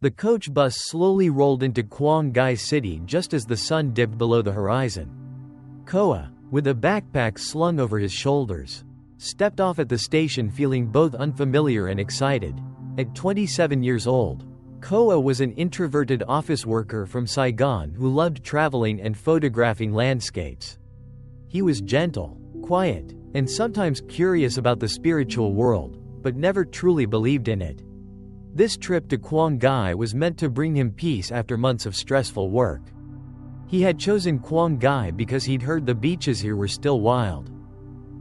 The coach bus slowly rolled into Quảng Ngãi city just as the sun dipped below the horizon. Koa, with a backpack slung over his shoulders, stepped off at the station feeling both unfamiliar and excited. At 27 years old, Koa was an introverted office worker from Saigon who loved traveling and photographing landscapes. He was gentle, quiet, and sometimes curious about the spiritual world, but never truly believed in it. This trip to Quảng Ngãi was meant to bring him peace after months of stressful work. He had chosen Quảng Ngãi because he'd heard the beaches here were still wild,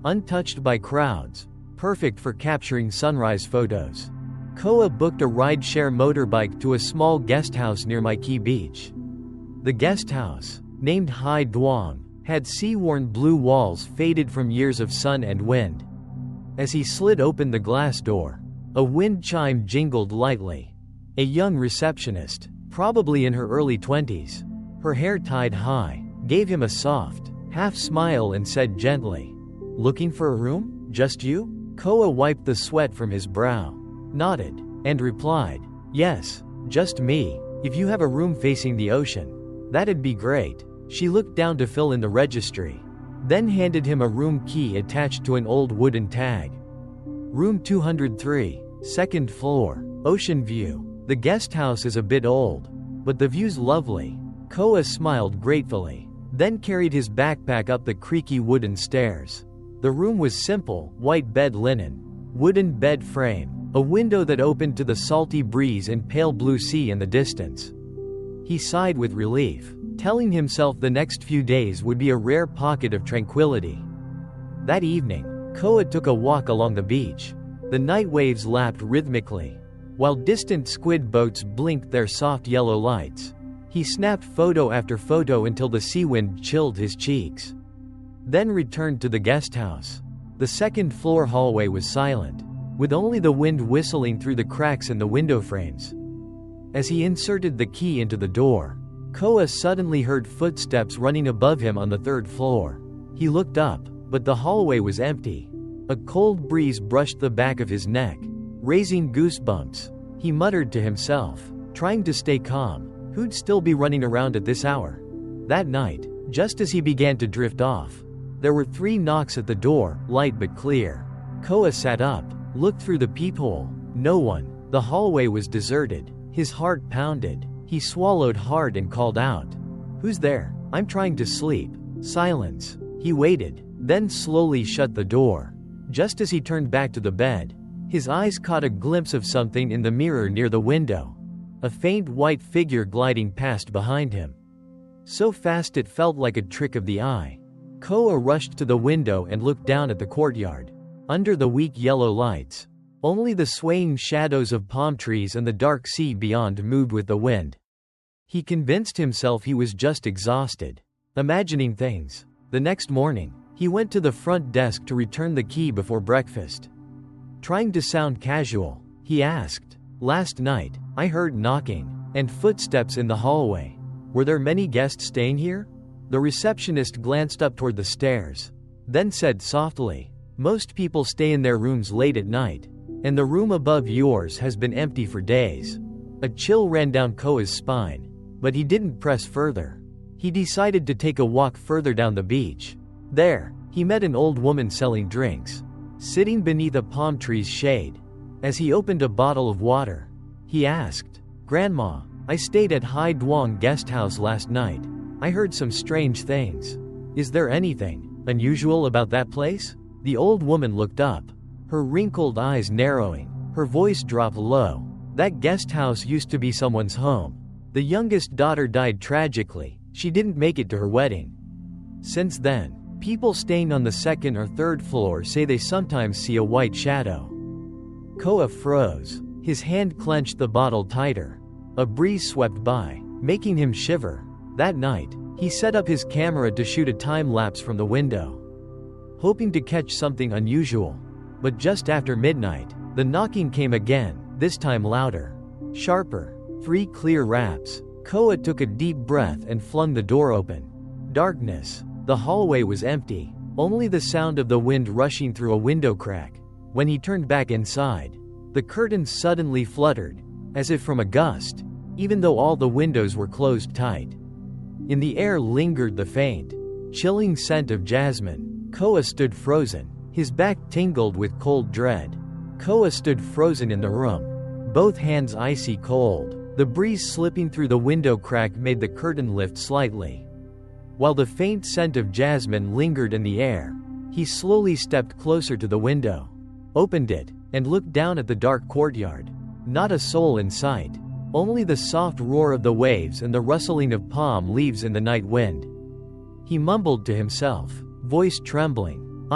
untouched by crowds, perfect for capturing sunrise photos. Koa booked a ride-share motorbike to a small guest house near Mỹ Khê Beach. The guest house, named Hai Duong, had sea-worn blue walls faded from years of sun and wind. As he slid open the glass door, a wind chime jingled lightly. A young receptionist, probably in her early 20s, her hair tied high, gave him a soft, half-smile and said gently, "Looking for a room? Just you?" Koa wiped the sweat from his brow, nodded, and replied, "Yes, just me. If you have a room facing the ocean, that'd be great." She looked down to fill in the registry, then handed him a room key attached to an old wooden tag. Room 203, second floor, ocean view. The guest house is a bit old, but the view's lovely. Koa smiled gratefully, then carried his backpack up the creaky wooden stairs. The room was simple, white bed linen, wooden bed frame, a window that opened to the salty breeze and pale blue sea in the distance. He sighed with relief, telling himself the next few days would be a rare pocket of tranquility. That evening, Koa took a walk along the beach. The night waves lapped rhythmically, while distant squid boats blinked their soft yellow lights. He snapped photo after photo until the sea wind chilled his cheeks. Then returned to the guest house. The second-floor hallway was silent, with only the wind whistling through the cracks in the window frames. As he inserted the key into the door, Koa suddenly heard footsteps running above him on the third floor. He looked up, but the hallway was empty. A cold breeze brushed the back of his neck, raising goosebumps. He muttered to himself, trying to stay calm, who'd still be running around at this hour? That night, just as he began to drift off, there were 3 knocks at the door, light but clear. Koa sat up, looked through the peephole. No one. The hallway was deserted. His heart pounded. He swallowed hard and called out, "Who's there? I'm trying to sleep." Silence. He waited, then slowly shut the door. Just as he turned back to the bed, his eyes caught a glimpse of something in the mirror near the window. A faint white figure gliding past behind him. So fast it felt like a trick of the eye. Koa rushed to the window and looked down at the courtyard. Under the weak yellow lights, only the swaying shadows of palm trees and the dark sea beyond moved with the wind. He convinced himself he was just exhausted, imagining things. The next morning, he went to the front desk to return the key before breakfast. Trying to sound casual, he asked, "Last night, I heard knocking and footsteps in the hallway. Were there many guests staying here?" The receptionist glanced up toward the stairs, then said softly, "Most people stay in their rooms late at night, and the room above yours has been empty for days." A chill ran down Koa's spine, but he didn't press further. He decided to take a walk further down the beach. There, he met an old woman selling drinks, sitting beneath a palm tree's shade. As he opened a bottle of water, he asked, "Grandma, I stayed at Hai Duong guest house last night. I heard some strange things. Is there anything unusual about that place?" The old woman looked up, her wrinkled eyes narrowing. Her voice dropped low. "That guest house used to be someone's home. The youngest daughter died tragically. She didn't make it to her wedding. Since then, people staying on the second or third floor say they sometimes see a white shadow." Koa froze. His hand clenched the bottle tighter. A breeze swept by, making him shiver. That night, he set up his camera to shoot a time-lapse from the window, hoping to catch something unusual. But just after midnight, the knocking came again, this time louder, sharper. 3 clear raps. Koa took a deep breath and flung the door open. Darkness. The hallway was empty, only the sound of the wind rushing through a window crack. When he turned back inside, the curtains suddenly fluttered, as if from a gust, even though all the windows were closed tight. In the air lingered the faint, chilling scent of jasmine. Koa stood frozen, his back tingled with cold dread. Koa stood frozen in the room, both hands icy cold. The breeze slipping through the window crack made the curtain lift slightly. While the faint scent of jasmine lingered in the air, he slowly stepped closer to the window, opened it, and looked down at the dark courtyard. Not a soul in sight, only the soft roar of the waves and the rustling of palm leaves in the night wind. He mumbled to himself, voice trembling,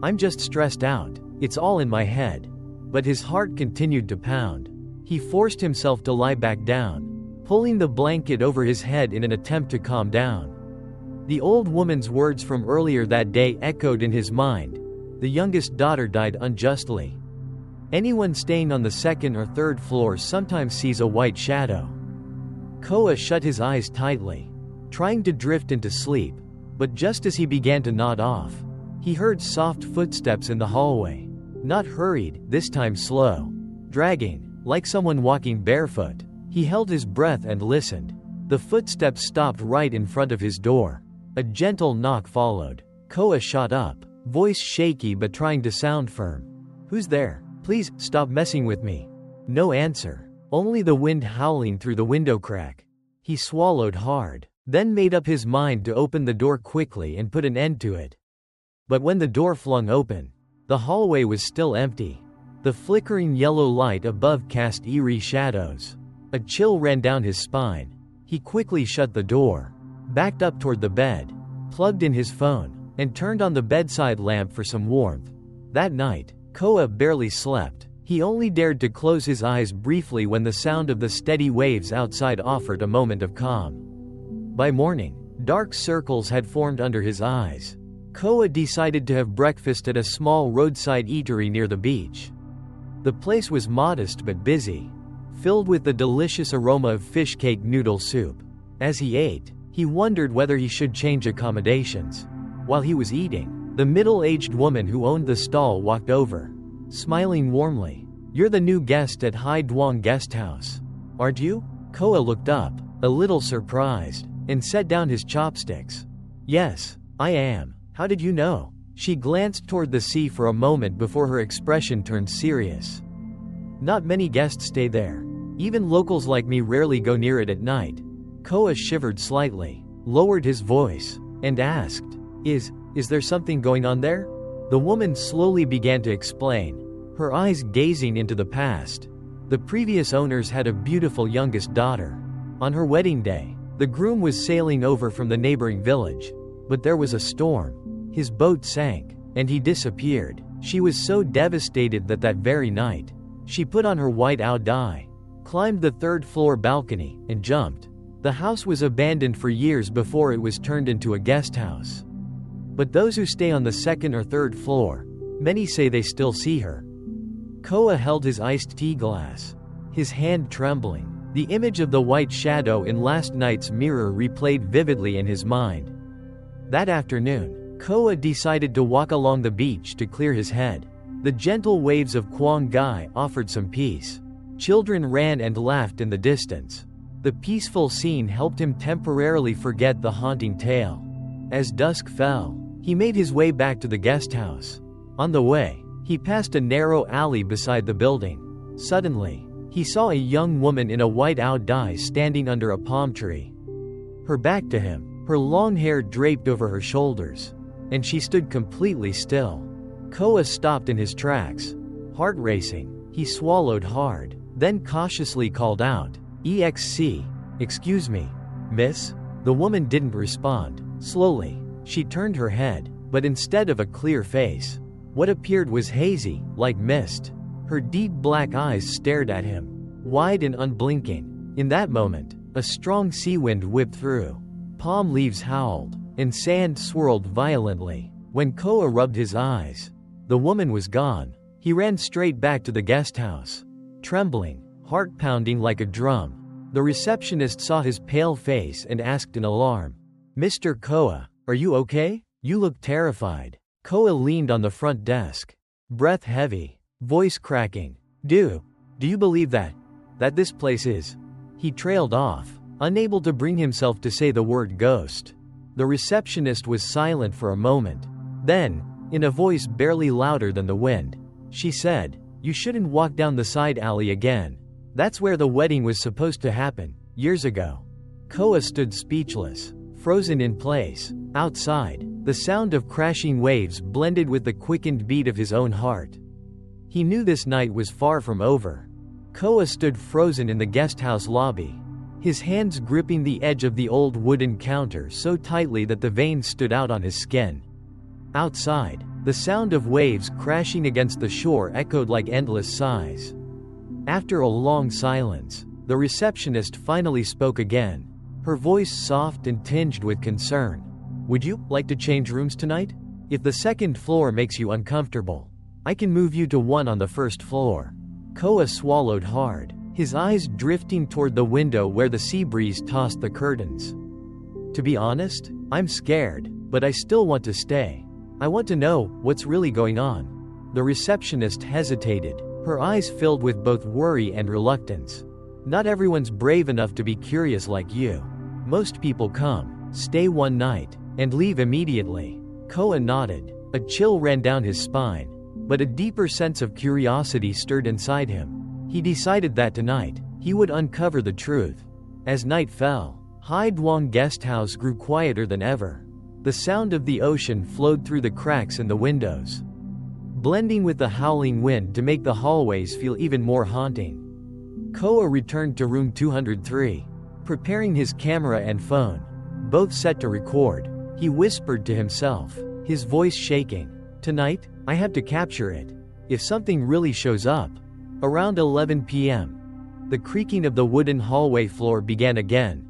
I'm just stressed out, it's all in my head. But his heart continued to pound. He forced himself to lie back down, pulling the blanket over his head in an attempt to calm down. The old woman's words from earlier that day echoed in his mind. The youngest daughter died unjustly. Anyone staying on the second or third floor sometimes sees a white shadow. Koa shut his eyes tightly, trying to drift into sleep, but just as he began to nod off, he heard soft footsteps in the hallway. Not hurried, this time slow, dragging, like someone walking barefoot. He held his breath and listened. The footsteps stopped right in front of his door. A gentle knock followed. Koa shot up, voice shaky but trying to sound firm. Who's there? Please, stop messing with me. No answer. Only the wind howling through the window crack. He swallowed hard, then made up his mind to open the door quickly and put an end to it. But when the door flung open, the hallway was still empty. The flickering yellow light above cast eerie shadows. A chill ran down his spine. He quickly shut the door, backed up toward the bed, plugged in his phone, and turned on the bedside lamp for some warmth. That night, Koa barely slept. He only dared to close his eyes briefly when the sound of the steady waves outside offered a moment of calm. By morning, dark circles had formed under his eyes. Koa decided to have breakfast at a small roadside eatery near the beach. The place was modest but busy, filled with the delicious aroma of fish cake noodle soup. As he ate, he wondered whether he should change accommodations. While he was eating, the middle-aged woman who owned the stall walked over, smiling warmly. "You're the new guest at Hai Duong Guest House, aren't you?" Koa looked up, a little surprised, and set down his chopsticks. "Yes, I am. How did you know?" She glanced toward the sea for a moment before her expression turned serious. "Not many guests stay there. Even locals like me rarely go near it at night." Koa shivered slightly, lowered his voice, and asked, Is there something going on there?" The woman slowly began to explain, her eyes gazing into the past. The previous owners had a beautiful youngest daughter. On her wedding day, the groom was sailing over from the neighboring village. But there was a storm. His boat sank, and he disappeared. She was so devastated that very night, she put on her white ao dai, climbed the third-floor balcony, and jumped. The house was abandoned for years before it was turned into a guest house. But those who stay on the second or third floor, many say they still see her. Koa held his iced tea glass, his hand trembling. The image of the white shadow in last night's mirror replayed vividly in his mind. That afternoon, Koa decided to walk along the beach to clear his head. The gentle waves of Quảng Ngãi offered some peace. Children ran and laughed in the distance. The peaceful scene helped him temporarily forget the haunting tale. As dusk fell, he made his way back to the guest house. On the way, he passed a narrow alley beside the building. Suddenly, he saw a young woman in a white ao dai standing under a palm tree. Her back to him, her long hair draped over her shoulders, and she stood completely still. Koa stopped in his tracks, heart racing. He swallowed hard, then cautiously called out, Excuse me, miss?" The woman didn't respond. Slowly, she turned her head, but instead of a clear face, what appeared was hazy, like mist. Her deep black eyes stared at him, wide and unblinking. In that moment, a strong sea wind whipped through. Palm leaves howled, and sand swirled violently. When Koa rubbed his eyes, the woman was gone. He ran straight back to the guest house, trembling, heart pounding like a drum. The receptionist saw his pale face and asked in alarm, "Mr. Koa, are you okay? You look terrified." Koa leaned on the front desk, breath heavy, voice cracking. Do you believe that? that this place is. He trailed off, unable to bring himself to say the word ghost. The receptionist was silent for a moment. Then, in a voice barely louder than the wind, she said, "You shouldn't walk down the side alley again. That's where the wedding was supposed to happen, years ago." Koa stood speechless, frozen in place. Outside, the sound of crashing waves blended with the quickened beat of his own heart. He knew this night was far from over. Koa stood frozen in the guesthouse lobby, his hands gripping the edge of the old wooden counter so tightly that the veins stood out on his skin. Outside, the sound of waves crashing against the shore echoed like endless sighs. After a long silence, the receptionist finally spoke again, her voice soft and tinged with concern. "Would you like to change rooms tonight? If the second floor makes you uncomfortable, I can move you to one on the first floor." Koa swallowed hard, his eyes drifting toward the window where the sea breeze tossed the curtains. "To be honest, I'm scared, but I still want to stay. I want to know what's really going on." The receptionist hesitated, her eyes filled with both worry and reluctance. "Not everyone's brave enough to be curious like you. Most people come, stay one night, and leave immediately." Koa nodded. A chill ran down his spine, but a deeper sense of curiosity stirred inside him. He decided that tonight, he would uncover the truth. As night fell, Hai Duong Guesthouse grew quieter than ever. The sound of the ocean flowed through the cracks in the windows, blending with the howling wind to make the hallways feel even more haunting. Koa returned to room 203, preparing his camera and phone, both set to record. He whispered to himself, his voice shaking, "Tonight, I have to capture it. If something really shows up." Around 11 p.m., the creaking of the wooden hallway floor began again.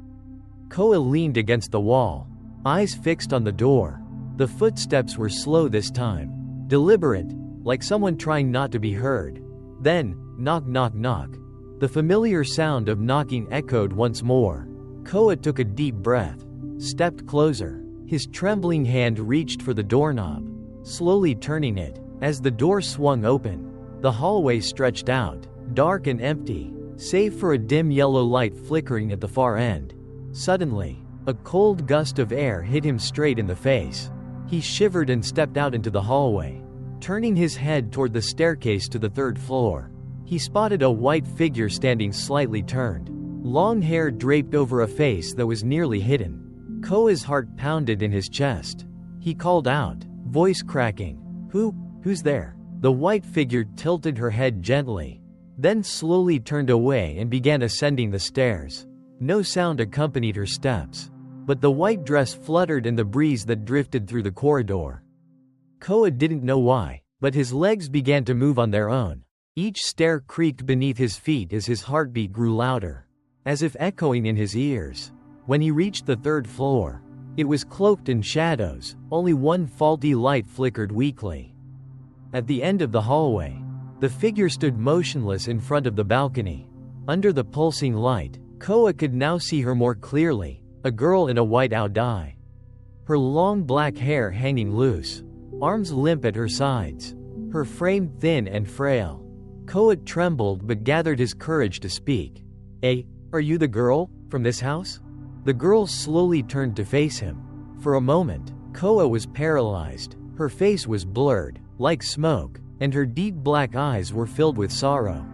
Koa leaned against the wall, eyes fixed on the door. The footsteps were slow this time, deliberate, like someone trying not to be heard. Then, knock knock knock. The familiar sound of knocking echoed once more. Koa took a deep breath, stepped closer. His trembling hand reached for the doorknob, slowly turning it. As the door swung open, the hallway stretched out, dark and empty, save for a dim yellow light flickering at the far end. Suddenly, a cold gust of air hit him straight in the face. He shivered and stepped out into the hallway, turning his head toward the staircase to the third floor. He spotted a white figure standing slightly turned, long hair draped over a face that was nearly hidden. Koa's heart pounded in his chest. He called out, voice cracking, Who's there?" The white figure tilted her head gently, then slowly turned away and began ascending the stairs. No sound accompanied her steps, but the white dress fluttered in the breeze that drifted through the corridor. Koa didn't know why, but his legs began to move on their own. Each stair creaked beneath his feet as his heartbeat grew louder, as if echoing in his ears. When he reached the third floor, it was cloaked in shadows, only one faulty light flickered weakly. At the end of the hallway, the figure stood motionless in front of the balcony. Under the pulsing light, Koa could now see her more clearly, a girl in a white ao-dai. Her long black hair hanging loose, arms limp at her sides, her frame thin and frail. Koa trembled but gathered his courage to speak. Are you the girl from this house?" The girl slowly turned to face him. For a moment, Koa was paralyzed. Her face was blurred, like smoke, and her deep black eyes were filled with sorrow.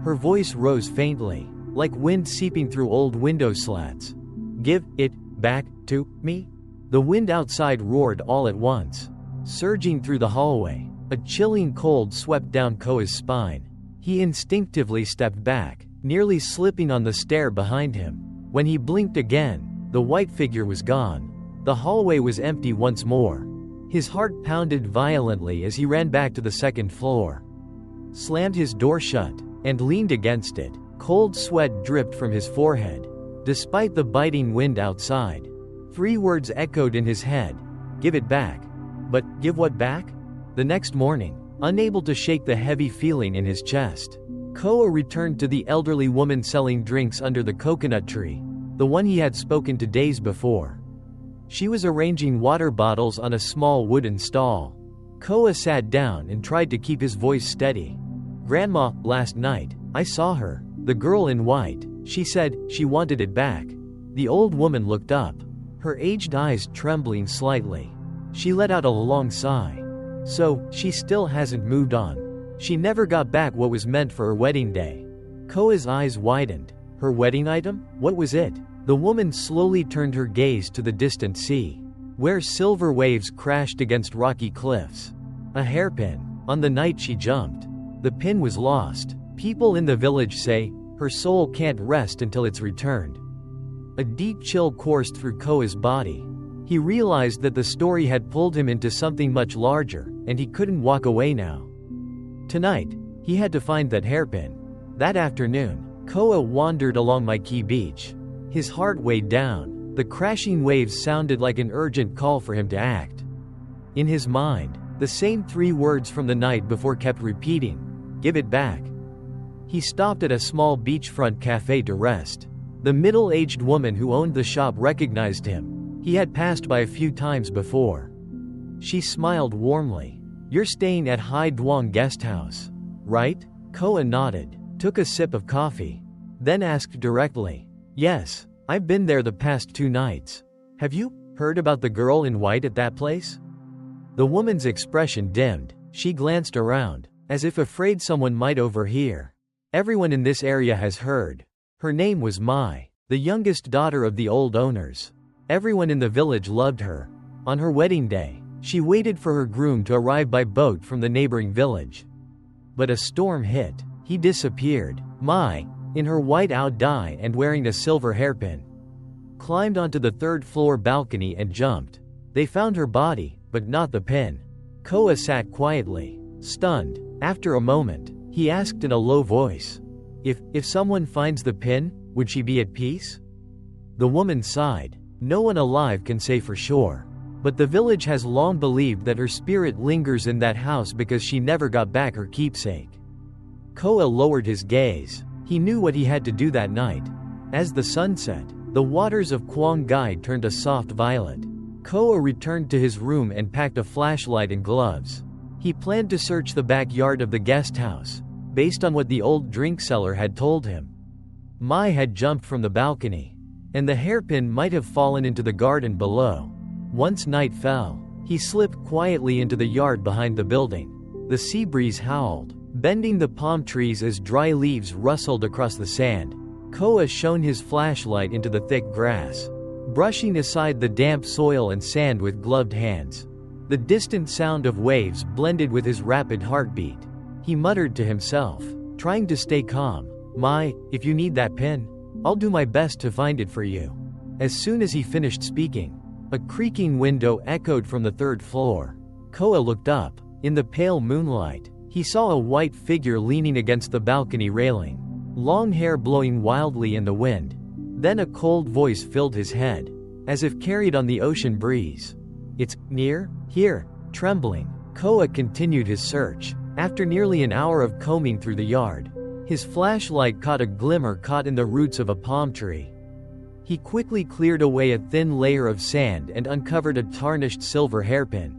Her voice rose faintly, like wind seeping through old window slats. "Give it back to me?" The wind outside roared all at once, surging through the hallway. A chilling cold swept down Koa's spine. He instinctively stepped back, nearly slipping on the stair behind him. When he blinked again, the white figure was gone. The hallway was empty once more. His heart pounded violently as he ran back to the second floor, slammed his door shut, and leaned against it. Cold sweat dripped from his forehead, despite the biting wind outside. 3 words echoed in his head: "Give it back." But, give what back? The next morning, unable to shake the heavy feeling in his chest, Koa returned to the elderly woman selling drinks under the coconut tree, the one he had spoken to days before. She was arranging water bottles on a small wooden stall. Koa sat down and tried to keep his voice steady. "Grandma, last night, I saw her," The girl in white, she said, she wanted it back. The old woman looked up, her aged eyes trembling slightly. She let out a long sigh. So, she still hasn't moved on. She never got back what was meant for her wedding day. Koa's eyes widened. Her wedding item? What was it? The woman slowly turned her gaze to the distant sea, where silver waves crashed against rocky cliffs. A hairpin. On the night she jumped, the pin was lost. People in the village say, her soul can't rest until it's returned. A deep chill coursed through Koa's body. He realized that the story had pulled him into something much larger, and he couldn't walk away now. Tonight, he had to find that hairpin. That afternoon, Koa wandered along Maiki Beach. His heart weighed down. The crashing waves sounded like an urgent call for him to act. In his mind, the same 3 words from the night before kept repeating, "Give it back." He stopped at a small beachfront cafe to rest. The middle-aged woman who owned the shop recognized him. He had passed by a few times before. She smiled warmly. "You're staying at Hai Duong Guest House, right?" Koa nodded, took a sip of coffee, then asked directly, "Yes, I've been there the past 2 nights. Have you heard about the girl in white at that place?" The woman's expression dimmed. She glanced around, as if afraid someone might overhear. "Everyone in this area has heard. Her name was Mai, the youngest daughter of the old owners. Everyone in the village loved her. On her wedding day, she waited for her groom to arrive by boat from the neighboring village. But a storm hit. He disappeared. Mai, in her white dye and wearing a silver hairpin, climbed onto the 3rd-floor balcony and jumped. They found her body, but not the pin." Koa sat quietly, stunned. After a moment, he asked in a low voice, If someone finds the pin, would she be at peace?" The woman sighed. "No one alive can say for sure. But the village has long believed that her spirit lingers in that house because she never got back her keepsake." Koa lowered his gaze. He knew what he had to do that night. As the sun set, the waters of Quảng Ngãi turned a soft violet. Koa returned to his room and packed a flashlight and gloves. He planned to search the backyard of the guest house, based on what the old drink seller had told him. Mai had jumped from the balcony, and the hairpin might have fallen into the garden below. Once night fell, he slipped quietly into the yard behind the building. The sea breeze howled, bending the palm trees as dry leaves rustled across the sand. Koa shone his flashlight into the thick grass, brushing aside the damp soil and sand with gloved hands. The distant sound of waves blended with his rapid heartbeat. He muttered to himself, trying to stay calm, "Mai, if you need that pin, I'll do my best to find it for you." As soon as he finished speaking, a creaking window echoed from the 3rd floor. Koa looked up. In the pale moonlight, he saw a white figure leaning against the balcony railing, long hair blowing wildly in the wind. Then a cold voice filled his head, as if carried on the ocean breeze. "It's near here." Trembling, Koa continued his search. After nearly an hour of combing through the yard, his flashlight caught a glimmer caught in the roots of a palm tree. He quickly cleared away a thin layer of sand and uncovered a tarnished silver hairpin,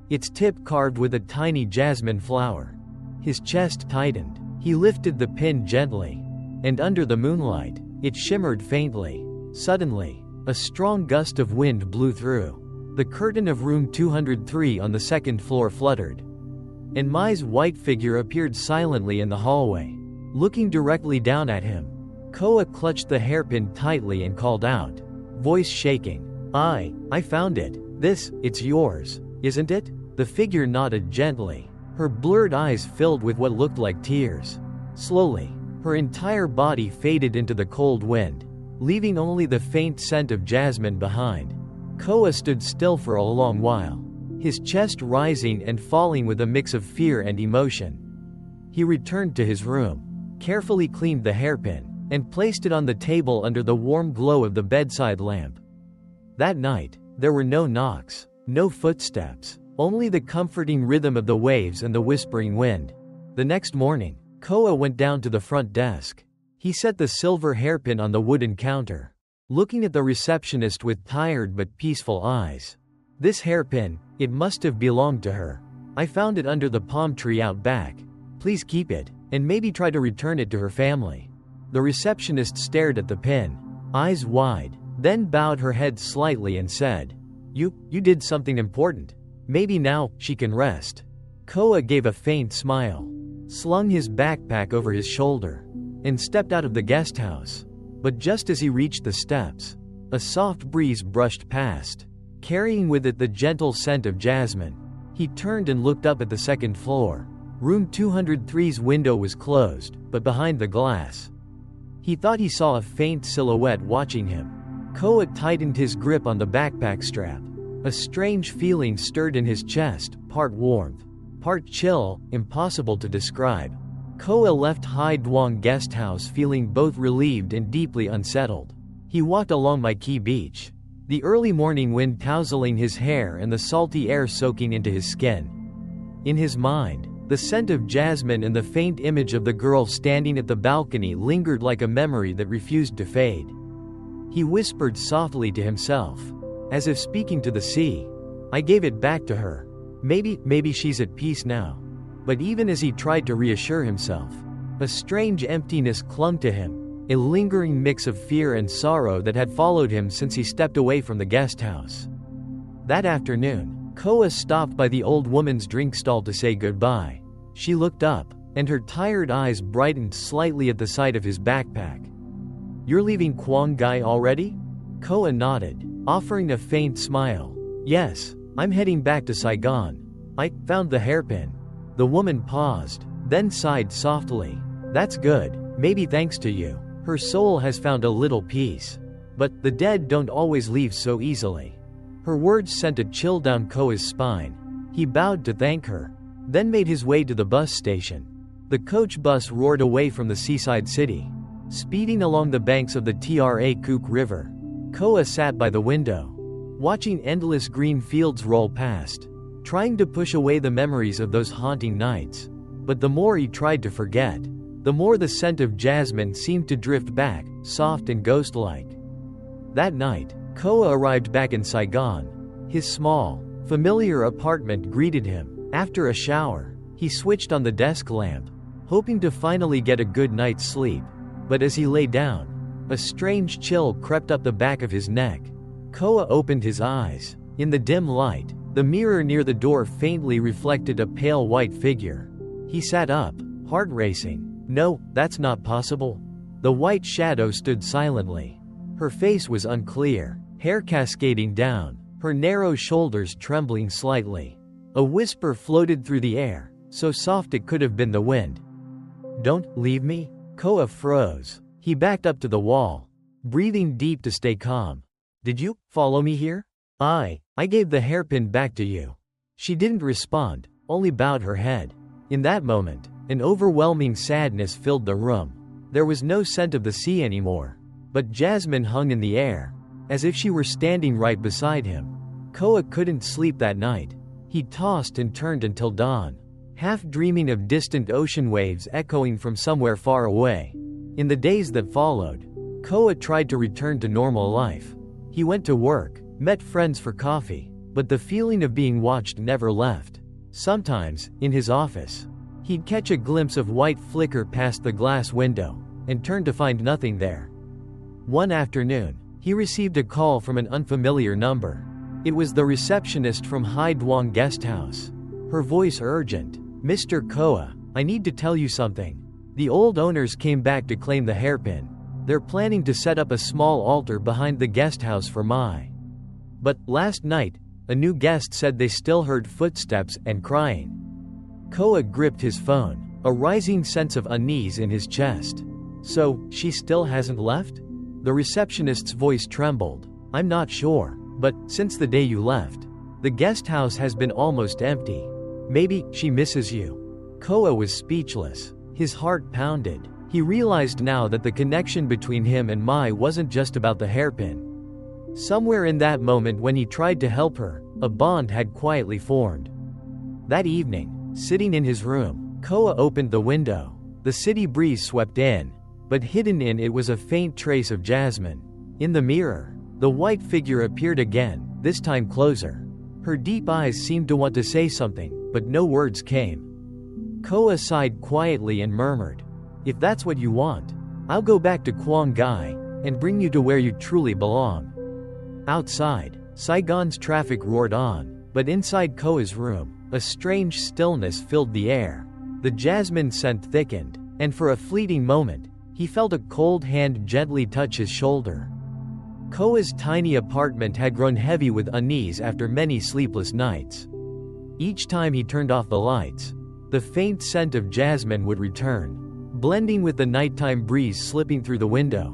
its tip carved with a tiny jasmine flower. His chest tightened. He lifted the pin gently, and under the moonlight, it shimmered faintly. Suddenly, a strong gust of wind blew through. The curtain of room 203 on the 2nd floor fluttered, and Mai's white figure appeared silently in the hallway, looking directly down at him. Koa clutched the hairpin tightly and called out, voice shaking, I found it. It's yours, isn't it?" The figure nodded gently, her blurred eyes filled with what looked like tears. Slowly, her entire body faded into the cold wind, leaving only the faint scent of jasmine behind. Koa stood still for a long while, his chest rising and falling with a mix of fear and emotion. He returned to his room, carefully cleaned the hairpin, and placed it on the table under the warm glow of the bedside lamp. That night, there were no knocks, no footsteps, only the comforting rhythm of the waves and the whispering wind. The next morning, Koa went down to the front desk. He set the silver hairpin on the wooden counter, looking at the receptionist with tired but peaceful eyes. "This hairpin, it must have belonged to her. I found it under the palm tree out back. Please keep it, and maybe try to return it to her family." The receptionist stared at the pin, eyes wide, then bowed her head slightly and said, You did something important. Maybe now she can rest." Koa gave a faint smile, slung his backpack over his shoulder, and stepped out of the guest house. But just as he reached the steps, a soft breeze brushed past, carrying with it the gentle scent of jasmine. He turned and looked up at the second floor. Room 203's window was closed, but behind the glass, he thought he saw a faint silhouette watching him. Koa tightened his grip on the backpack strap. A strange feeling stirred in his chest, part warmth, part chill, impossible to describe. Koa left Hai Duong guest house feeling both relieved and deeply unsettled. He walked along Mai Beach, the early morning wind tousling his hair and the salty air soaking into his skin. In his mind, the scent of jasmine and the faint image of the girl standing at the balcony lingered like a memory that refused to fade. He whispered softly to himself, as if speaking to the sea, "I gave it back to her. Maybe she's at peace now." But even as he tried to reassure himself, a strange emptiness clung to him, a lingering mix of fear and sorrow that had followed him since he stepped away from the guest house. That afternoon, Koa stopped by the old woman's drink stall to say goodbye. She looked up, and her tired eyes brightened slightly at the sight of his backpack. "You're leaving Quảng Ngãi already?" Koa nodded, offering a faint smile. "Yes, I'm heading back to Saigon. I found the hairpin." The woman paused, then sighed softly. "That's good, maybe thanks to you. Her soul has found a little peace. But the dead don't always leave so easily." Her words sent a chill down Koa's spine. He bowed to thank her, then made his way to the bus station. The coach bus roared away from the seaside city, speeding along the banks of the Tra Cook River. Koa sat by the window, watching endless green fields roll past, trying to push away the memories of those haunting nights. But the more he tried to forget, the more the scent of jasmine seemed to drift back, soft and ghost-like. That night, Koa arrived back in Saigon. His small, familiar apartment greeted him. After a shower, he switched on the desk lamp, hoping to finally get a good night's sleep. But as he lay down, a strange chill crept up the back of his neck. Koa opened his eyes. In the dim light, the mirror near the door faintly reflected a pale white figure. He sat up, heart racing. No, that's not possible. The white shadow stood silently. Her face was unclear, hair cascading down, her narrow shoulders trembling slightly. A whisper floated through the air, so soft it could have been the wind. "Don't leave me?" Koa froze. He backed up to the wall, breathing deep to stay calm. "Did you follow me here?" I gave the hairpin back to you." She didn't respond, only bowed her head. In that moment, an overwhelming sadness filled the room. There was no scent of the sea anymore, but jasmine hung in the air, as if she were standing right beside him. Koa couldn't sleep that night. He tossed and turned until dawn, half dreaming of distant ocean waves echoing from somewhere far away. In the days that followed, Koa tried to return to normal life. He went to work, met friends for coffee, but the feeling of being watched never left. Sometimes, in his office, he'd catch a glimpse of white flicker past the glass window, and turn to find nothing there. One afternoon, he received a call from an unfamiliar number. It was the receptionist from Hai Duong guest house. Her voice urgent. "Mr. Koa, I need to tell you something. The old owners came back to claim the hairpin. They're planning to set up a small altar behind the guest house for Mai. But last night, a new guest said they still heard footsteps and crying." Koa gripped his phone, a rising sense of unease in his chest. "So, she still hasn't left?" The receptionist's voice trembled. "I'm not sure, but since the day you left, the guest house has been almost empty. Maybe she misses you." Koa was speechless. His heart pounded. He realized now that the connection between him and Mai wasn't just about the hairpin. Somewhere in that moment when he tried to help her, a bond had quietly formed. That evening, sitting in his room, Koa opened the window. The city breeze swept in, but hidden in it was a faint trace of jasmine. In the mirror, the white figure appeared again, this time closer. Her deep eyes seemed to want to say something, but no words came. Koa sighed quietly and murmured, "If that's what you want, I'll go back to Quảng Ngãi and bring you to where you truly belong. Outside, Saigon's traffic roared on, but inside Koa's room, a strange stillness filled the air. The jasmine scent thickened, and for a fleeting moment, he felt a cold hand gently touch his shoulder. Koa's tiny apartment had grown heavy with unease after many sleepless nights. Each time he turned off the lights, the faint scent of jasmine would return, blending with the nighttime breeze slipping through the window.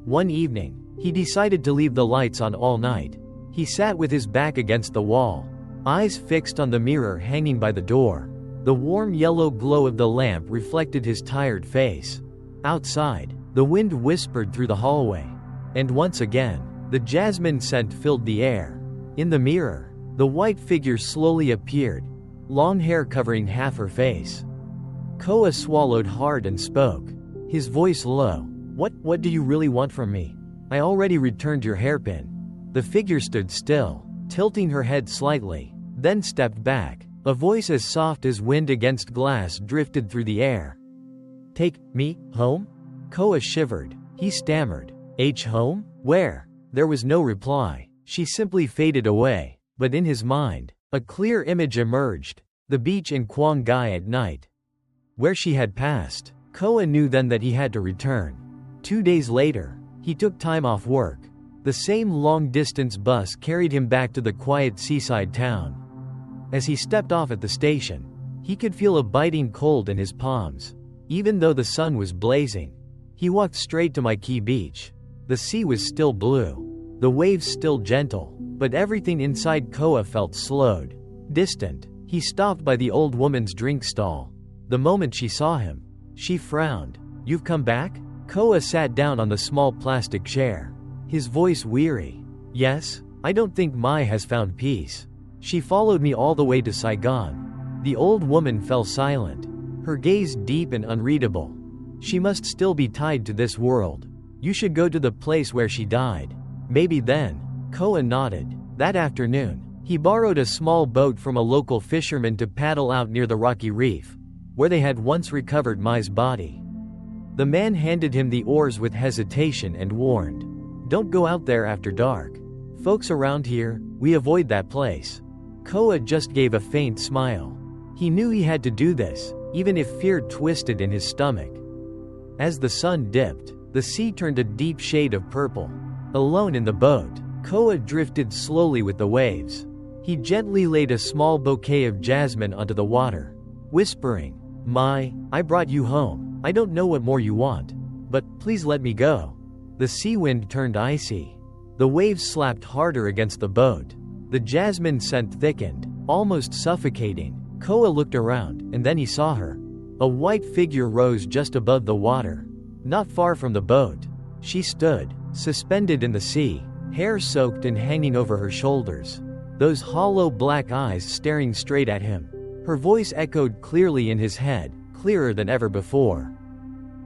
One evening, he decided to leave the lights on all night. He sat with his back against the wall, eyes fixed on the mirror hanging by the door. The warm yellow glow of the lamp reflected his tired face. Outside, the wind whispered through the hallway. And once again, the jasmine scent filled the air. In the mirror, the white figure slowly appeared, long hair covering half her face. Koa swallowed hard and spoke, his voice low. What do you really want from me? I already returned your hairpin." The figure stood still, tilting her head slightly, then stepped back. A voice as soft as wind against glass drifted through the air. "Take me home?" Koa shivered. He stammered, Home? Where?" There was no reply. She simply faded away, but in his mind, a clear image emerged, the beach in Quảng Ngãi at night, where she had passed. Koa knew then that he had to return. 2 days later, he took time off work. The same long-distance bus carried him back to the quiet seaside town. As he stepped off at the station, he could feel a biting cold in his palms. Even though the sun was blazing, he walked straight to Mỹ Beach. The sea was still blue, the waves still gentle, but everything inside Koa felt slowed, distant. He stopped by the old woman's drink stall. The moment she saw him, she frowned. "You've come back?" Koa sat down on the small plastic chair, his voice weary. "Yes, I don't think Mai has found peace. She followed me all the way to Saigon." The old woman fell silent, her gaze deep and unreadable. "She must still be tied to this world. You should go to the place where she died. Maybe then." Koa nodded. That afternoon, he borrowed a small boat from a local fisherman to paddle out near the rocky reef, where they had once recovered Mai's body. The man handed him the oars with hesitation and warned, "Don't go out there after dark. Folks around here, we avoid that place." Koa just gave a faint smile. He knew he had to do this, even if fear twisted in his stomach. As the sun dipped, the sea turned a deep shade of purple. Alone in the boat, Koa drifted slowly with the waves. He gently laid a small bouquet of jasmine onto the water, whispering, "Mai, I brought you home. I don't know what more you want, but please let me go." The sea wind turned icy. The waves slapped harder against the boat. The jasmine scent thickened, almost suffocating. Koa looked around, and then he saw her. A white figure rose just above the water, not far from the boat. She stood, suspended in the sea, hair soaked and hanging over her shoulders, those hollow black eyes staring straight at him. Her voice echoed clearly in his head, clearer than ever before.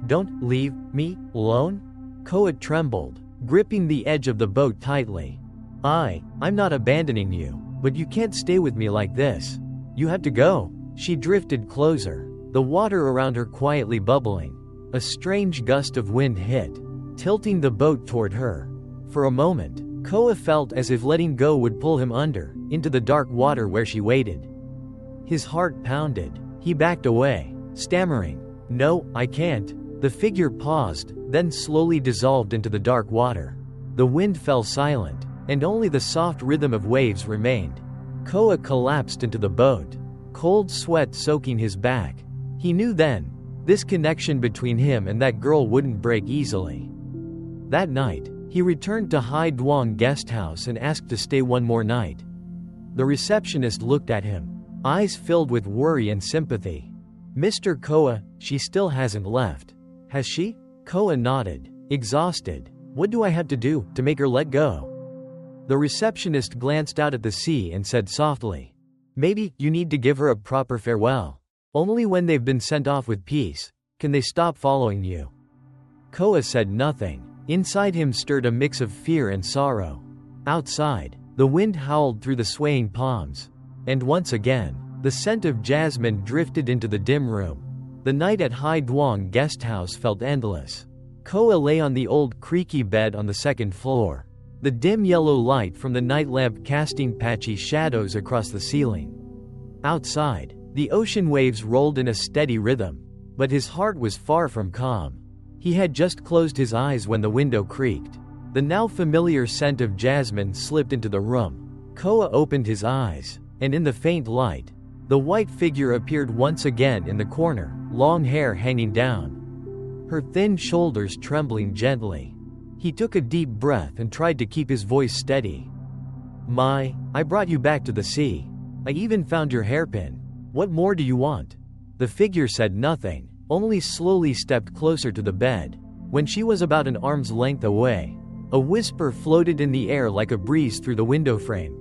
"Don't leave me alone?" Koa trembled, gripping the edge of the boat tightly. I'm not abandoning you, but you can't stay with me like this. You have to go." She drifted closer, the water around her quietly bubbling. A strange gust of wind hit, tilting the boat toward her. For a moment, Koa felt as if letting go would pull him under, into the dark water where she waited. His heart pounded. He backed away, stammering, "No, I can't." The figure paused, then slowly dissolved into the dark water. The wind fell silent, and only the soft rhythm of waves remained. Koa collapsed into the boat, cold sweat soaking his back. He knew then, this connection between him and that girl wouldn't break easily. That night, he returned to Hai Duong guest house and asked to stay one more night. The receptionist looked at him, eyes filled with worry and sympathy. "Mr. Koa, she still hasn't left. Has she?" Koa nodded, exhausted. "What do I have to do to make her let go?" The receptionist glanced out at the sea and said softly, "Maybe you need to give her a proper farewell. Only when they've been sent off with peace can they stop following you." Koa said nothing. Inside him stirred a mix of fear and sorrow. Outside, the wind howled through the swaying palms. And once again, the scent of jasmine drifted into the dim room. The night at Hai Duong guest house felt endless. Koa lay on the old creaky bed on the second floor, the dim yellow light from the night lamp casting patchy shadows across the ceiling. Outside, the ocean waves rolled in a steady rhythm, but his heart was far from calm. He had just closed his eyes when the window creaked. The now familiar scent of jasmine slipped into the room. Koa opened his eyes, and in the faint light, the white figure appeared once again in the corner, long hair hanging down, her thin shoulders trembling gently. He took a deep breath and tried to keep his voice steady. I brought you back to the sea. I even found your hairpin. What more do you want?" The figure said nothing, only slowly stepped closer to the bed. When she was about an arm's length away, a whisper floated in the air like a breeze through the window frame.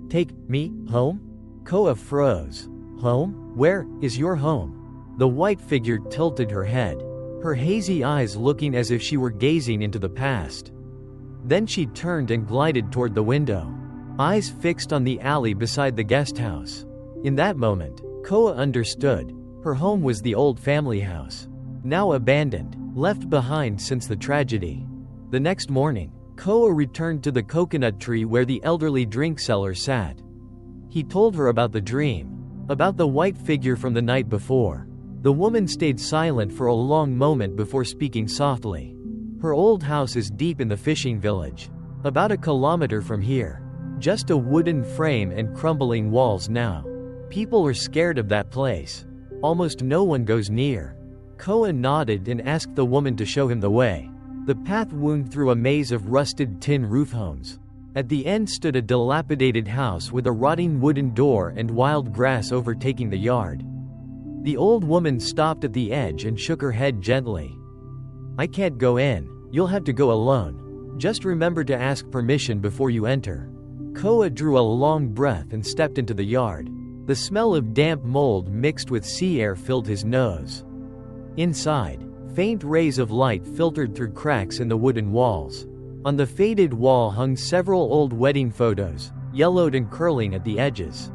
"Take me home?" Koa froze. "Home? Where is your home?" The white figure tilted her head, her hazy eyes looking as if she were gazing into the past. Then she turned and glided toward the window, eyes fixed on the alley beside the guest house. In that moment, Koa understood. Her home was the old family house, now abandoned, left behind since the tragedy. The next morning, Koa returned to the coconut tree where the elderly drink seller sat. He told her about the dream, about the white figure from the night before. The woman stayed silent for a long moment before speaking softly. "Her old house is deep in the fishing village, about a kilometer from here. Just a wooden frame and crumbling walls now. People are scared of that place. Almost no one goes near." Koa nodded and asked the woman to show him the way. The path wound through a maze of rusted tin roof homes. At the end stood a dilapidated house with a rotting wooden door and wild grass overtaking the yard. The old woman stopped at the edge and shook her head gently. "I can't go in. You'll have to go alone. Just remember to ask permission before you enter." Koa drew a long breath and stepped into the yard. The smell of damp mold mixed with sea air filled his nose. Inside, faint rays of light filtered through cracks in the wooden walls. On the faded wall hung several old wedding photos, yellowed and curling at the edges.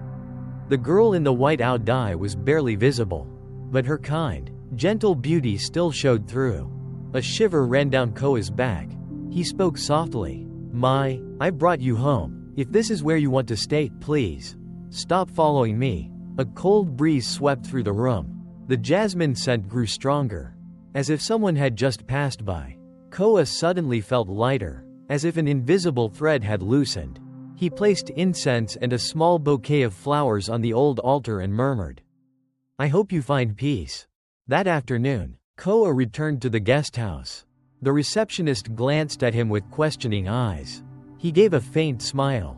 The girl in the white-out dye was barely visible, but her kind, gentle beauty still showed through. A shiver ran down Koa's back. He spoke softly. I brought you home. If this is where you want to stay, please stop following me." A cold breeze swept through the room. The jasmine scent grew stronger, as if someone had just passed by. Koa suddenly felt lighter, as if an invisible thread had loosened. He placed incense and a small bouquet of flowers on the old altar and murmured, "I hope you find peace." That afternoon, Koa returned to the guest house. The receptionist glanced at him with questioning eyes. He gave a faint smile.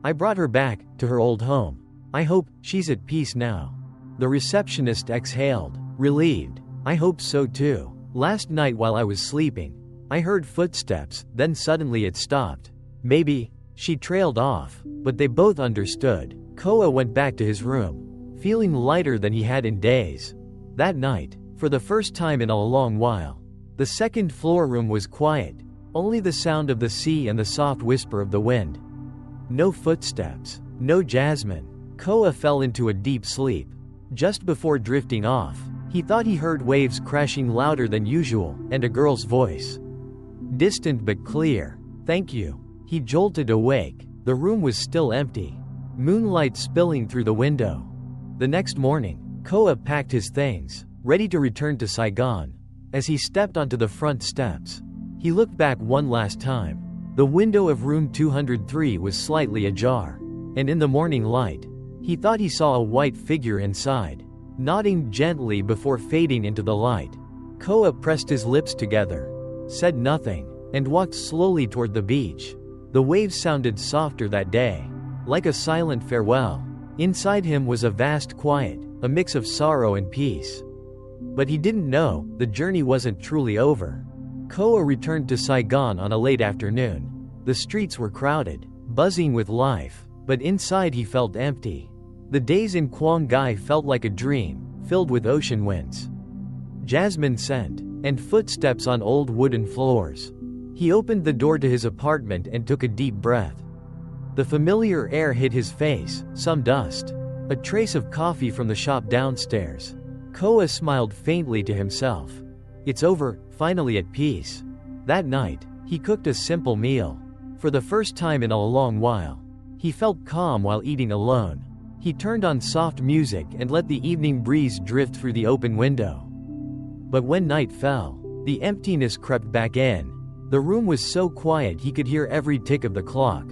"I brought her back to her old home. I hope she's at peace now." The receptionist exhaled, relieved. "I hope so too. Last night while I was sleeping, I heard footsteps, then suddenly it stopped. Maybe." She trailed off, but they both understood. Koa went back to his room, feeling lighter than he had in days. That night, for the first time in a long while, the second floor room was quiet, only the sound of the sea and the soft whisper of the wind. No footsteps, no jasmine. Koa fell into a deep sleep. Just before drifting off, he thought he heard waves crashing louder than usual, and a girl's voice. Distant but clear. "Thank you." He jolted awake. The room was still empty, moonlight spilling through the window. The next morning, Koa packed his things, ready to return to Saigon. As he stepped onto the front steps, he looked back one last time. The window of room 203 was slightly ajar, and in the morning light, he thought he saw a white figure inside, nodding gently before fading into the light. Koa pressed his lips together, said nothing, and walked slowly toward the beach. The waves sounded softer that day, like a silent farewell. Inside him was a vast quiet, a mix of sorrow and peace. But he didn't know, the journey wasn't truly over. Koa returned to Saigon on a late afternoon. The streets were crowded, buzzing with life, but inside he felt empty. The days in Quảng Ngãi felt like a dream, filled with ocean winds, jasmine scent, and footsteps on old wooden floors. He opened the door to his apartment and took a deep breath. The familiar air hit his face, some dust, a trace of coffee from the shop downstairs. Koa smiled faintly to himself. It's over, finally at peace. That night, he cooked a simple meal. For the first time in a long while, he felt calm while eating alone. He turned on soft music and let the evening breeze drift through the open window. But when night fell, the emptiness crept back in. The room was so quiet he could hear every tick of the clock.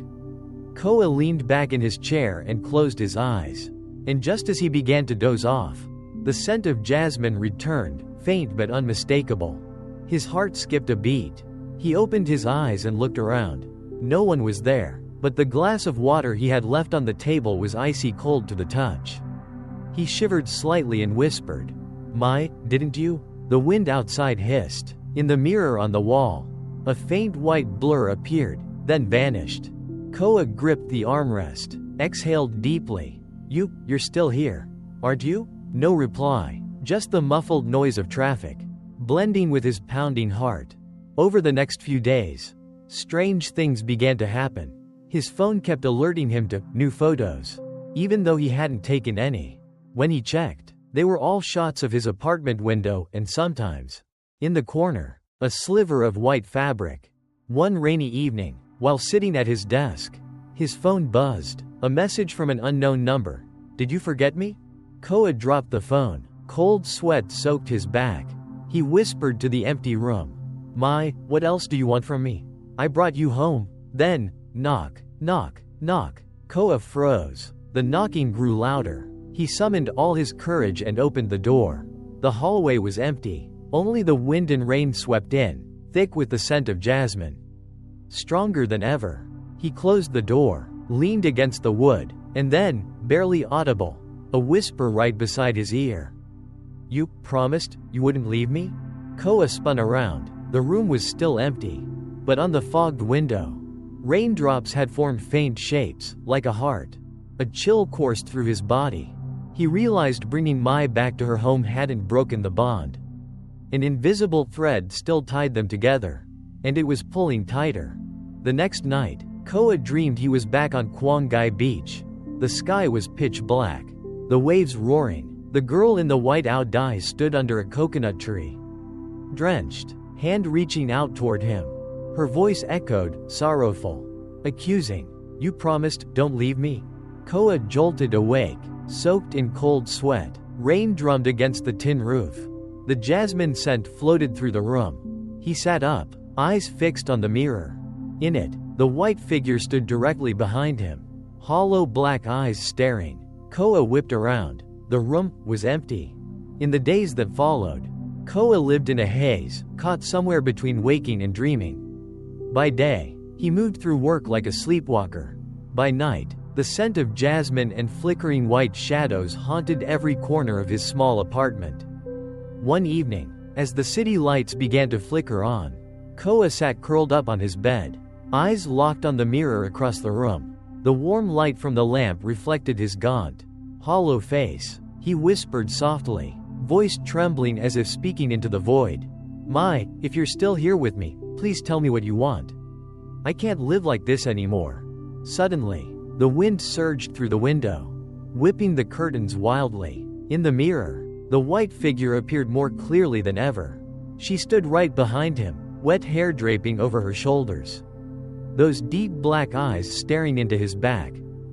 Koa leaned back in his chair and closed his eyes. And just as he began to doze off, the scent of jasmine returned, faint but unmistakable. His heart skipped a beat. He opened his eyes and looked around. No one was there, but the glass of water he had left on the table was icy cold to the touch. He shivered slightly and whispered, Didn't you? The wind outside hissed. In the mirror on the wall, a faint white blur appeared, then vanished. Koa gripped the armrest, exhaled deeply. You're still here, aren't you? No reply, just the muffled noise of traffic, blending with his pounding heart. Over the next few days, strange things began to happen. His phone kept alerting him to new photos, even though he hadn't taken any. When he checked, they were all shots of his apartment window and sometimes, in the corner, a sliver of white fabric. One rainy evening, while sitting at his desk, his phone buzzed, a message from an unknown number. Did you forget me? Koa dropped the phone. Cold sweat soaked his back. He whispered to the empty room. What else do you want from me? I brought you home. Then, knock, knock, knock. Koa froze. The knocking grew louder. He summoned all his courage and opened the door. The hallway was empty. Only the wind and rain swept in, thick with the scent of jasmine. Stronger than ever, he closed the door, leaned against the wood, and then, barely audible, a whisper right beside his ear. You promised you wouldn't leave me? Koa spun around. The room was still empty, but on the fogged window, raindrops had formed faint shapes, like a heart. A chill coursed through his body. He realized bringing Mai back to her home hadn't broken the bond. An invisible thread still tied them together, and it was pulling tighter. The next night, Koa dreamed he was back on Quảng Ngãi beach. The sky was pitch black, the waves roaring. The girl in the white-out dye stood under a coconut tree, drenched, hand reaching out toward him. Her voice echoed, sorrowful, accusing. You promised, don't leave me. Koa jolted awake, soaked in cold sweat. Rain drummed against the tin roof. The jasmine scent floated through the room. He sat up, eyes fixed on the mirror. In it, the white figure stood directly behind him, hollow black eyes staring. Koa whipped around. The room was empty. In the days that followed, Koa lived in a haze, caught somewhere between waking and dreaming. By day, he moved through work like a sleepwalker. By night, the scent of jasmine and flickering white shadows haunted every corner of his small apartment. One evening, as the city lights began to flicker on, Koa sat curled up on his bed, eyes locked on the mirror across the room. The warm light from the lamp reflected his gaunt, hollow face. He whispered softly, voice trembling as if speaking into the void. If you're still here with me, please tell me what you want. I can't live like this anymore. Suddenly, the wind surged through the window, whipping the curtains wildly. In the mirror, the white figure appeared more clearly than ever. She stood right behind him, wet hair draping over her shoulders, those deep black eyes staring into his back.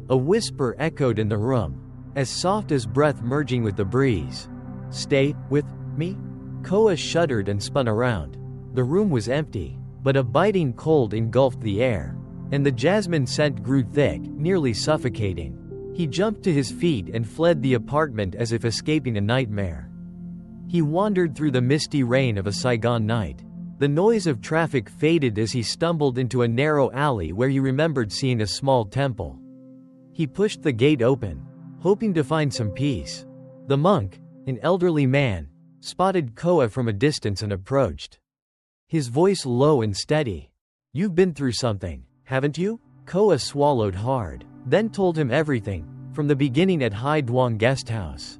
A whisper echoed in the room, as soft as breath merging with the breeze. Stay with me? Koa shuddered and spun around. The room was empty, but a biting cold engulfed the air, and the jasmine scent grew thick, nearly suffocating. He jumped to his feet and fled the apartment as if escaping a nightmare. He wandered through the misty rain of a Saigon night. The noise of traffic faded as he stumbled into a narrow alley where he remembered seeing a small temple. He pushed the gate open, hoping to find some peace. The monk, an elderly man, spotted Koa from a distance and approached. His voice low and steady. You've been through something, haven't you? Koa swallowed hard, then told him everything, from the beginning at Hai Duong guest house,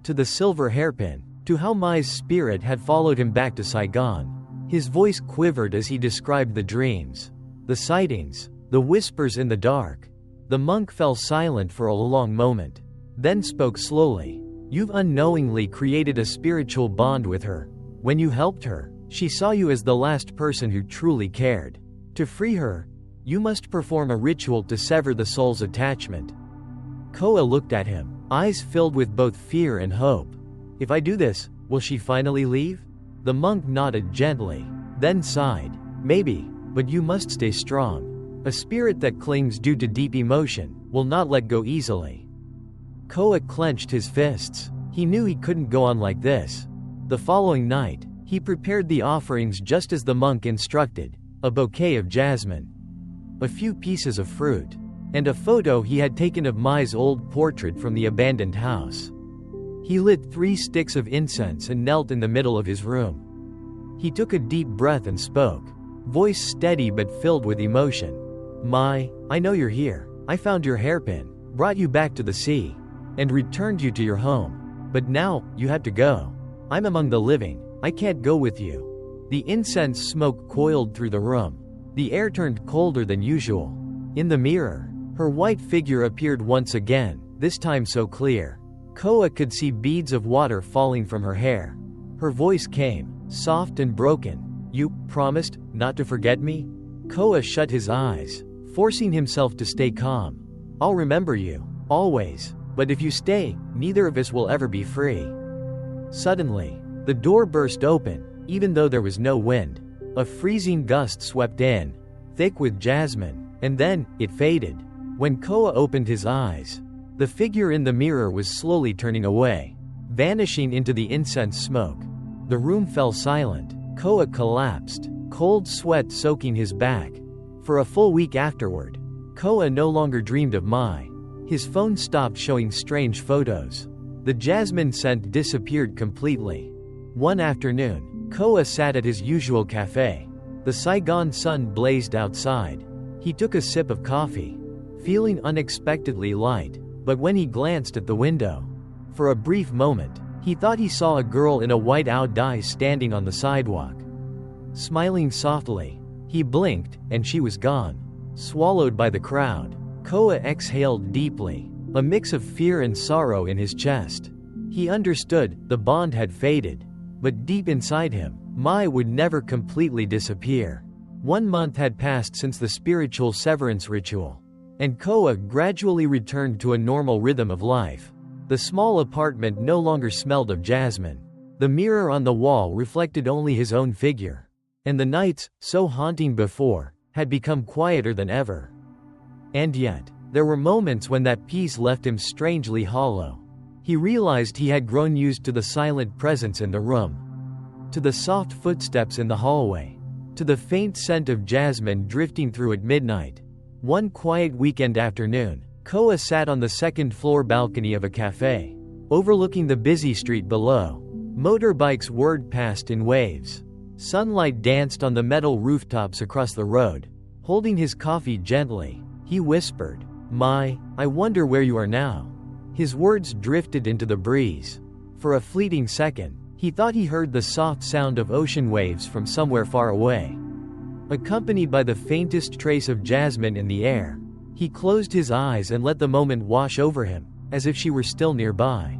to the silver hairpin, to how Mai's spirit had followed him back to Saigon. His voice quivered as he described the dreams, the sightings, the whispers in the dark. The monk fell silent for a long moment, then spoke slowly. You've unknowingly created a spiritual bond with her. When you helped her, she saw you as the last person who truly cared. To free her, you must perform a ritual to sever the soul's attachment." Koa looked at him, eyes filled with both fear and hope. "If I do this, will she finally leave?" The monk nodded gently, then sighed. "Maybe, but you must stay strong. A spirit that clings due to deep emotion will not let go easily." Koa clenched his fists. He knew he couldn't go on like this. The following night, he prepared the offerings just as the monk instructed: a bouquet of jasmine, a few pieces of fruit, and a photo he had taken of Mai's old portrait from the abandoned house. He lit 3 sticks of incense and knelt in the middle of his room. He took a deep breath and spoke, voice steady but filled with emotion. "Mai, I know you're here. I found your hairpin, brought you back to the sea, and returned you to your home. But now, you have to go. I'm among the living. I can't go with you." The incense smoke coiled through the room. The air turned colder than usual. In the mirror, her white figure appeared once again, this time so clear. Koa could see beads of water falling from her hair. Her voice came, soft and broken. "You promised not to forget me?" Koa shut his eyes, forcing himself to stay calm. "I'll remember you, always. But if you stay, neither of us will ever be free." Suddenly, the door burst open, even though there was no wind. A freezing gust swept in, thick with jasmine, and then, it faded. When Koa opened his eyes, the figure in the mirror was slowly turning away, vanishing into the incense smoke. The room fell silent. Koa collapsed, cold sweat soaking his back. For a full week afterward, Koa no longer dreamed of Mai. His phone stopped showing strange photos. The jasmine scent disappeared completely. One afternoon, Koa sat at his usual cafe. The Saigon sun blazed outside. He took a sip of coffee, feeling unexpectedly light, but when he glanced at the window, for a brief moment, he thought he saw a girl in a white dye standing on the sidewalk. Smiling softly, he blinked, and she was gone. Swallowed by the crowd, Koa exhaled deeply, a mix of fear and sorrow in his chest. He understood, the bond had faded, but deep inside him, Mai would never completely disappear. 1 month had passed since the spiritual severance ritual, and Koa gradually returned to a normal rhythm of life. The small apartment no longer smelled of jasmine. The mirror on the wall reflected only his own figure, and the nights, so haunting before, had become quieter than ever. And yet, there were moments when that peace left him strangely hollow. He realized he had grown used to the silent presence in the room, to the soft footsteps in the hallway, to the faint scent of jasmine drifting through at midnight. One quiet weekend afternoon, Koa sat on the second-floor balcony of a cafe, overlooking the busy street below. Motorbikes whirred past in waves. Sunlight danced on the metal rooftops across the road. Holding his coffee gently, he whispered, "Mai, I wonder where you are now." His words drifted into the breeze. For a fleeting second, he thought he heard the soft sound of ocean waves from somewhere far away, accompanied by the faintest trace of jasmine in the air. He closed his eyes and let the moment wash over him, as if she were still nearby,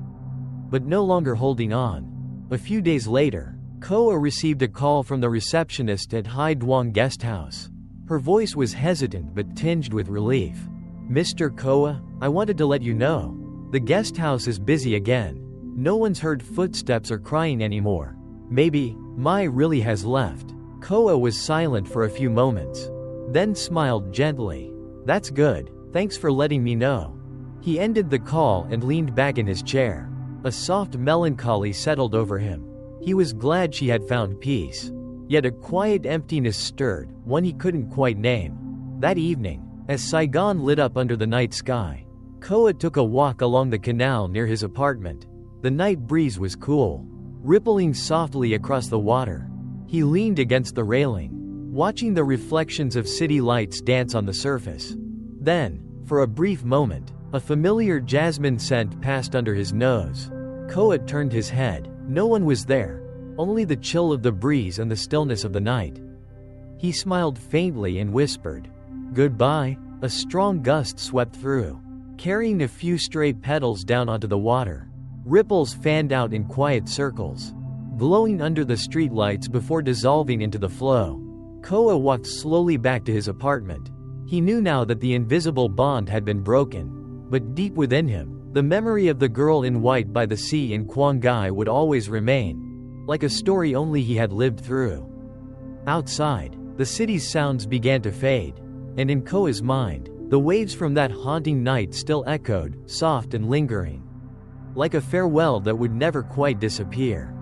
but no longer holding on. A few days later, Koa received a call from the receptionist at Hai Duong guest house. Her voice was hesitant but tinged with relief. "Mr. Koa, I wanted to let you know. The guest house is busy again. No one's heard footsteps or crying anymore. Maybe Mai really has left." Koa was silent for a few moments, then smiled gently. "That's good. Thanks for letting me know." He ended the call and leaned back in his chair. A soft melancholy settled over him. He was glad she had found peace. Yet a quiet emptiness stirred, one he couldn't quite name. That evening, as Saigon lit up under the night sky, Koa took a walk along the canal near his apartment. The night breeze was cool, rippling softly across the water. He leaned against the railing, watching the reflections of city lights dance on the surface. Then, for a brief moment, a familiar jasmine scent passed under his nose. Koa turned his head. No one was there, only the chill of the breeze and the stillness of the night. He smiled faintly and whispered, "Goodbye." A strong gust swept through, carrying a few stray petals down onto the water. Ripples fanned out in quiet circles. glowing under the streetlights before dissolving into the flow. Koa walked slowly back to his apartment. He knew now that the invisible bond had been broken. But deep within him, the memory of the girl in white by the sea in Quảng Ngãi would always remain, like a story only he had lived through. Outside, the city's sounds began to fade, and in Koa's mind, the waves from that haunting night still echoed, soft and lingering, like a farewell that would never quite disappear.